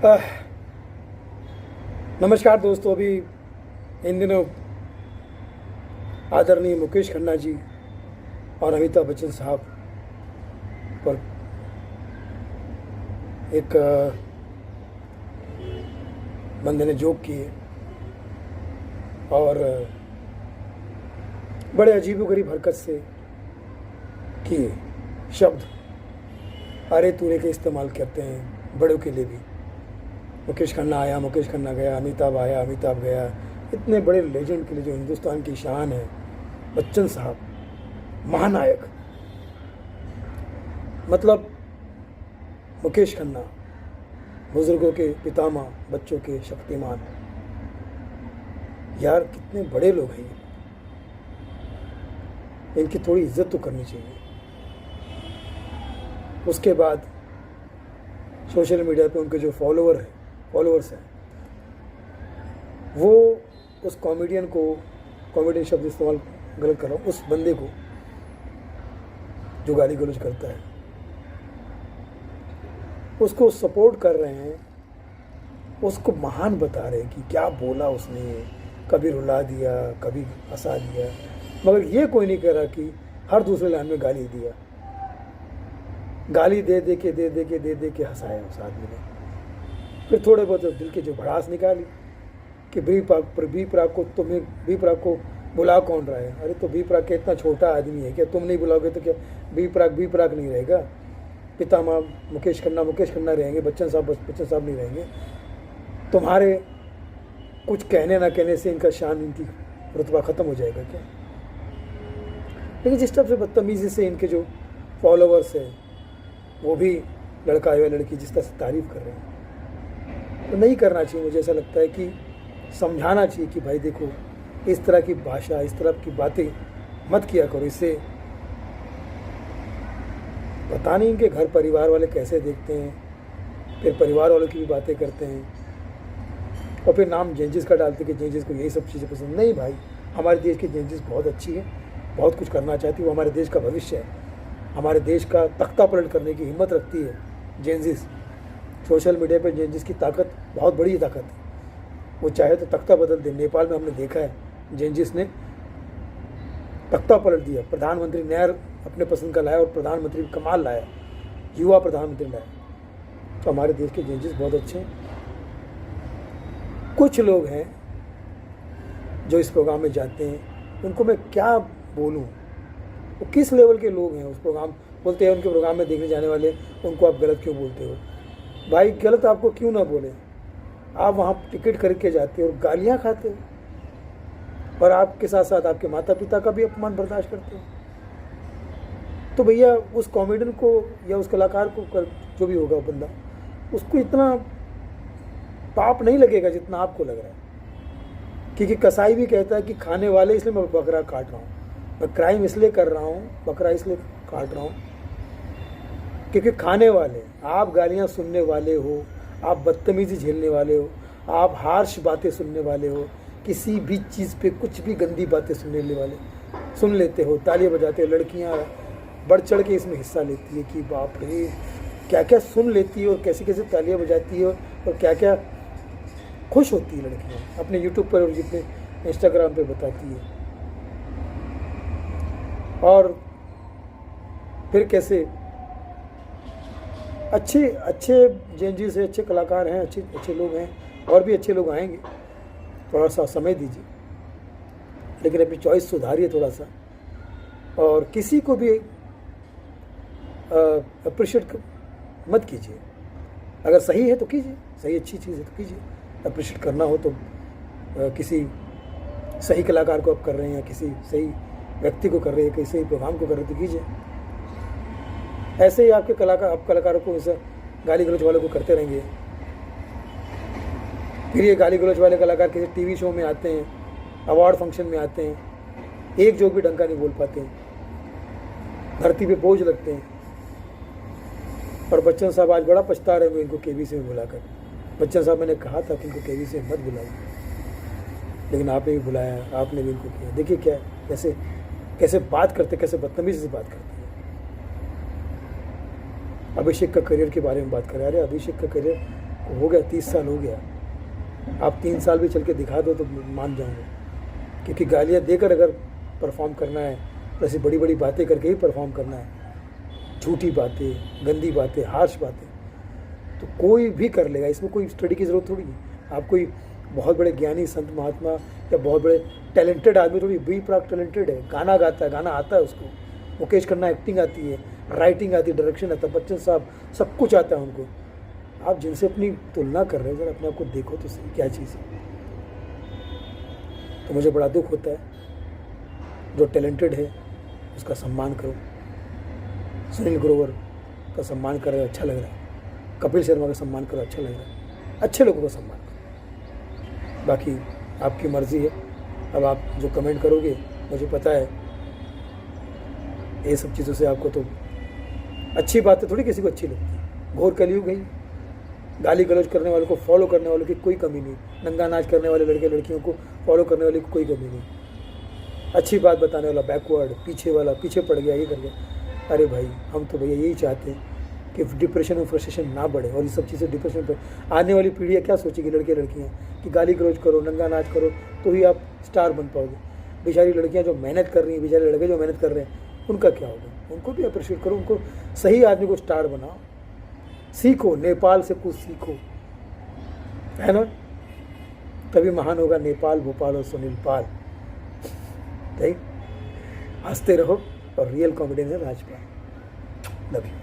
आह, नमस्कार दोस्तों। अभी इन दिनों आदरणीय मुकेश खन्ना जी और अमिताभ बच्चन साहब पर एक बंदे ने जोक किए और बड़े अजीबोगरीब हरकत से किए शब्द अरे तूने के इस्तेमाल करते हैं बड़ों के लिए भी। मुकेश खन्ना आया, मुकेश खन्ना गया, अमिताभ आया, अमिताभ गया। इतने बड़े लेजेंड के लिए जो हिंदुस्तान की शान है, बच्चन साहब महानायक। मतलब मुकेश खन्ना बुजुर्गों के पितामह, बच्चों के शक्तिमान। यार कितने बड़े लोग हैं ये, इनकी थोड़ी इज्जत तो करनी चाहिए। उसके बाद सोशल मीडिया पे उनके जो फॉलोअर्स हैं, वो उस कॉमेडियन शब्द इस्तेमाल गलत कर रहा हूँ, उस बंदे को जो गाली गलौज करता है उसको सपोर्ट कर रहे हैं, उसको महान बता रहे हैं कि क्या बोला उसने, कभी रुला दिया, कभी हंसा दिया। मगर ये कोई नहीं कह रहा कि हर दूसरे लाइन में गाली दिया, गाली दे दे के हंसाया उस आदमी ने। फिर थोड़े बहुत दिल के जो भड़ास निकाली कि बी प्राक को बुला कौन रहा है। अरे तो बी प्राक के इतना छोटा आदमी है, क्या तुम नहीं बुलाओगे तो क्या बी प्राक नहीं रहेगा? पितामह मुकेश खन्ना रहेंगे, बच्चन साहब नहीं रहेंगे। तुम्हारे कुछ कहने ना कहने से इनका शान, इनकी रुतबा ख़त्म हो जाएगा क्या? लेकिन जिस तरह से बदतमीज़ी से इनके जो फॉलोअर्स हैं वो भी लड़का या लड़की जिस तरह से तारीफ़ कर रहे हैं, तो नहीं करना चाहिए। मुझे ऐसा लगता है कि समझाना चाहिए कि भाई देखो, इस तरह की भाषा, इस तरह की बातें मत किया करो। इससे पता नहीं इनके घर परिवार वाले कैसे देखते हैं, फिर परिवार वालों की भी बातें करते हैं और फिर नाम जेंजिस का डालते कि जेंजिस को यही सब चीज़ें पसंद नहीं। भाई हमारे देश की जेंजिस बहुत अच्छी है, बहुत कुछ करना चाहती है, वो हमारे देश का भविष्य है, हमारे देश का तख्ता पलट करने की हिम्मत रखती है जेंजिस। सोशल मीडिया पे जेंजिस की ताकत बहुत बड़ी ताकत है, वो चाहे तो तख्ता बदल दे। नेपाल में हमने देखा है जेंजिस ने तख्ता पलट दिया, प्रधानमंत्री नया अपने पसंद का लाया और प्रधानमंत्री कमाल लाया, युवा प्रधानमंत्री लाया। तो हमारे देश के जेंजिस बहुत अच्छे हैं। कुछ लोग हैं जो इस प्रोग्राम में जाते हैं, उनको मैं क्या बोलूं, वो किस लेवल के लोग हैं। उस प्रोग्राम बोलते हैं, उनके प्रोग्राम में देखने जाने वाले, उनको आप गलत क्यों बोलते हो? भाई गलत आपको क्यों ना बोले, आप वहाँ टिकट खरीद के जाते हो और गालियाँ खाते हो, और आपके साथ साथ आपके माता पिता का भी अपमान बर्दाश्त करते हो। तो भैया उस कॉमेडियन को या उस कलाकार को, जो भी होगा बंदा, उसको इतना पाप नहीं लगेगा जितना आपको लग रहा है। क्योंकि कसाई भी कहता है कि खाने वाले इसलिए मैं बकरा काट रहा हूँ, मैं क्राइम इसलिए कर रहा हूँ, बकरा इसलिए काट रहा हूँ क्योंकि खाने वाले, आप गालियाँ सुनने वाले हो, आप बदतमीज़ी झेलने वाले हो, आप हार्श बातें सुनने वाले हो, किसी भी चीज़ पे कुछ भी गंदी बातें सुन लेते हो, तालियां बजाते हो। लड़कियां बढ़ चढ़ के इसमें हिस्सा लेती है कि बाप रे क्या क्या सुन लेती है और कैसे कैसे तालियां बजाती है और क्या क्या खुश होती है लड़कियां अपने यूट्यूब पर और अपने इंस्टाग्राम पे बताती है। और फिर कैसे अच्छे जेंजिस से अच्छे कलाकार हैं, अच्छे लोग हैं, और भी अच्छे लोग आएंगे। थोड़ा सा समय दीजिए, लेकिन अपनी चॉइस सुधारिए थोड़ा सा, और किसी को भी अप्रिशिएट मत कीजिए। अगर सही है तो कीजिए, सही अच्छी चीज़ है तो कीजिए। अप्रिशिएट करना हो तो किसी सही कलाकार को आप कर रहे हैं, या किसी सही व्यक्ति को कर रहे हैं, किसी सही प्रोग्राम को कर रहे हैं तो कीजिए। ऐसे ही आप कलाकारों को इस गाली गलौज वालों को करते रहेंगे, फिर ये गाली गलौज वाले कलाकार किसी टीवी शो में आते हैं, अवार्ड फंक्शन में आते हैं, एक जोक भी ढंग का नहीं बोल पाते हैं, धरती पे बोझ लगते हैं। और बच्चन साहब आज बड़ा पछता रहे हैं इनको केबीसी में बुलाकर। बच्चन साहब, मैंने कहा था कि इनको केबीसी में मत बुलाइए, लेकिन आपने भी बुलाया, आपने भी इनको किया। देखिए क्या कैसे बात करते, कैसे बदतमीजी से बात करते हैं। अभिषेक का करियर के बारे में बात करें, अरे अभिषेक का करियर हो गया 30 साल हो गया, आप 3 साल भी चल के दिखा दो तो मान जाऊँगा, क्योंकि गालियाँ देकर अगर परफॉर्म करना है तो ऐसी बड़ी बड़ी बातें करके ही परफॉर्म करना है, झूठी बातें, गंदी बातें, हार्श बातें तो कोई भी कर लेगा, इसमें कोई स्टडी की ज़रूरत थोड़ी है। आप कोई बहुत बड़े ज्ञानी संत महात्मा या बहुत बड़े टैलेंटेड आदमी थोड़ी, बी प्राक टैलेंटेड है, गाना गाता है, गाना आता है उसको, मुकेश खन्ना एक्टिंग आती है, राइटिंग आती है, डायरेक्शन आता है, बच्चन साहब सब कुछ आता है उनको। आप जिनसे अपनी तुलना कर रहे हो, जरा अपने आप को देखो तो सही क्या चीज़ है। तो मुझे बड़ा दुख होता है, जो टैलेंटेड है उसका सम्मान करो। सुनील ग्रोवर का सम्मान कर रहे हो, अच्छा लग रहा है, कपिल शर्मा का सम्मान करो, अच्छा लग रहा है, अच्छे लोगों का सम्मान करो, बाकी आपकी मर्ज़ी है। अब आप जो कमेंट करोगे मुझे पता है, ये सब चीज़ों से आपको तो अच्छी बातें थोड़ी किसी को अच्छी लगती है। घोर कलयुग है, गाली गलौज करने वालों को फॉलो करने वालों की कोई कमी नहीं, नंगा नाच करने वाले लड़के लड़कियों को फॉलो करने वाले की कोई कमी नहीं, अच्छी बात बताने वाला बैकवर्ड, पीछे वाला पीछे पड़ गया, ये कर गया। अरे भाई, हम तो भैया यही चाहते हैं कि डिप्रेशन और फ्रस्ट्रेशन ना बढ़े, और ये सब चीज़ें डिप्रेशन पर आने वाली पीढ़ियाँ क्या सोचेगी, लड़के लड़कियाँ, कि गाली गलौज करो, नंगा नाच करो तो ही आप स्टार बन पाओगे। बेचारी लड़कियाँ जो मेहनत कर रही हैं, बेचारे लड़के जो मेहनत कर रहे हैं, उनका क्या होगा? उनको भी अप्रिशिएट करो, उनको सही आदमी को स्टार बनाओ, सीखो, नेपाल से कुछ सीखो, है ना? तभी महान होगा नेपाल, भोपाल और सुनील पाल। हंसते रहो और रियल कॉमेडी में राजपाल। Love you.